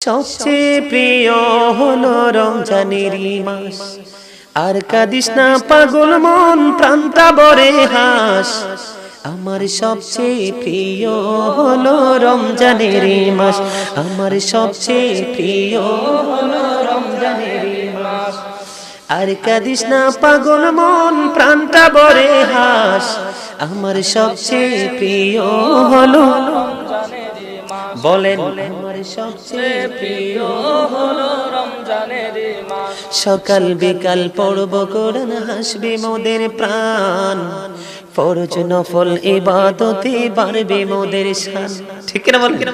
সবচেয়ে প্রিয় হলো রমজানের মাস। আর কাঁদিস না পাগল মন, প্রাণটা ভরে হাস। আমার সবচেয়ে প্রিয় হলো রমজানের মাস। আমার সবচেয়ে প্রিয় হলো রমজানের মাস। আর কাঁদিস না পাগল মন, প্রাণটা ভরে হাস। আমার সবচেয়ে প্রিয় হলো বলেন, আমার সবচেয়ে প্রিয় হলো রমজানের মাস। সকাল বিকাল পড়ব কোরআন, হাসবে মোদের প্রাণ। ফরজ নফল ইবাদতে বাড়বে মোদের শান। ঠিক না বলেন?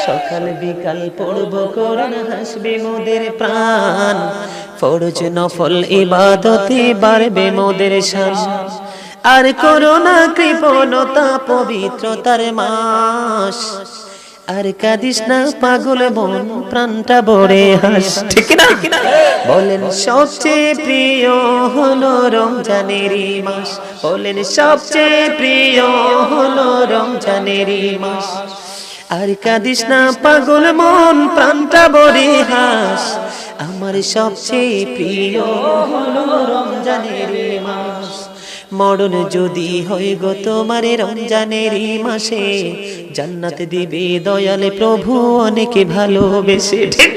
সকাল বিকাল পড়ব কোরআন, হাসবে মোদের প্রাণ। ফরজ নফল ইবাদতে বাড়বে মোদের শান। আর করোনা কৃপণতা পবিত্রতার মাস। আর কাঁদিস না পাগল মন, প্রাণটা ভরে হাস। ঠিক না বলেন, সবচেয়ে প্রিয় হলো রমজানের মাস। বলেন, সবচেয়ে প্রিয় হলো রমজানের মাস। আর কাঁদিস না পাগল মন, প্রাণটা ভরে হাস। আমার সবচেয়ে প্রিয় হলো রমজানের মাস। মরণ যদি হয় গো তোমার রমজানের মাসে, জান্নাত দিবে দয়ালে প্রভু অনেকে ভালোবেসে। ঠিক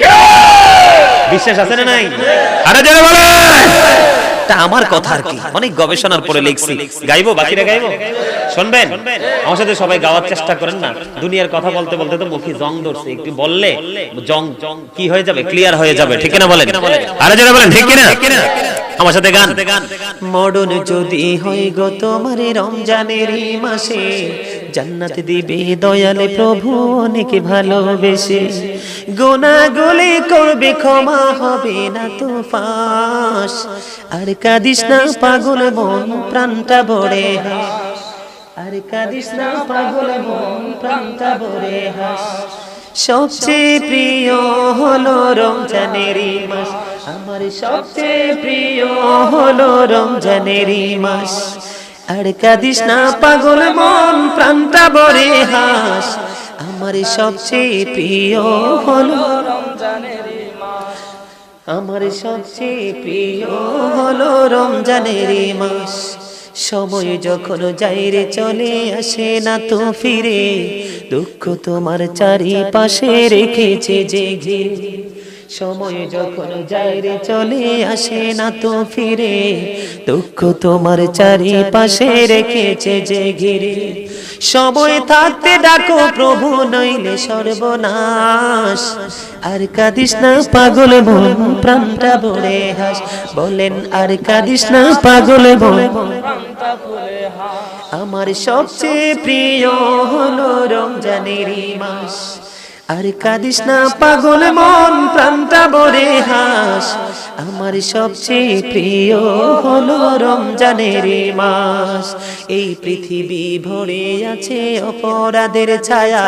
বিশ্বাস আছে না নাই? আরে যারা বলে তা আমার কথা আর কি, অনেক গবেষণার পরে লিখছি। গাইবো, বাকিরা গাইবো, শুনবেন? আমার সাথে সবাই গাওয়ার চেষ্টা করেন না। দুনিয়ার কথা বলতে বলতে তো মুখে জং ধরছে, একটু বললে জং কি হয়ে যাবে, ক্লিয়ার হয়ে যাবে। ঠিক না বলেন? আরে যারা বলেন ঠিক কিনা? আমার সাথে গান। মরণ যদি হয় গো তোমার রমজানের মাসে, জান্নাত দিবে দয়ালে প্রভু অনেকে ভালোবেসে। গুনাহগুলি করবে ক্ষমা, হবে না তো ফাঁস। আর কাঁদিস না পাগল মন, প্রাণটা ভরে হাস। আর কাঁদিস না পাগল মন, প্রাণটা ভরে হাস। সবচেয়ে প্রিয় হলো রমজানের মাস। আমার সবচেয়ে প্রিয় হলো রমজানের মাস। আর কাঁদিস না পাগল মন, প্রাণটা ভরে হাস। আমার সবচেয়ে প্রিয় হলো রমজানের মাস। আমার সবচেয়ে প্রিয় হলো রমজানের মাস। সময় যখন যাই রে চলে আসে না তো ফিরে, দুঃখ তোমার চারিপাশে রেখেছে যে ঘিরে। সময় যখন যাই রে চলে আসে না তো ফিরে, দুঃখ তোমার চারিপাশে রেখেছে যে ঘিরে। সময় থাকতে ডাকো প্রভু, নইলে সর্বনাশ। আর কাঁদিস না পাগল মন, প্রাণটা ভরে হাস। বলেন, আর কাঁদিস না পাগল মন, প্রাণটা ভরে হাস। আমার সবচেয়ে প্রিয় হলো রমজানের মাস। আর কাঁদিস না পাগল মন, প্রাণটা ভরে হাস। আমার সবচেয়ে প্রিয় হলো রমজানের মাস। এই পৃথিবী ভরে আছে অপরাধের ছায়া,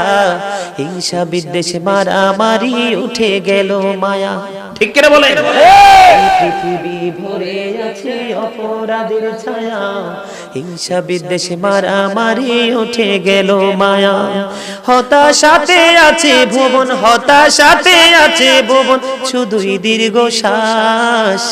হিংসা বিদ্বেষ মারামারি উঠে গেল মায়া। ঠিক কিনা বলেন? এই পৃথিবী ভরে আছে অপরাধের ছায়া, হিংসা বিদ্বেষ মারামারি উঠে গেল মায়া। হতাশাতে আছে ভুবন, হতাশাতে আছে ভুবন, শুধুই দীর্ঘশ্বাস।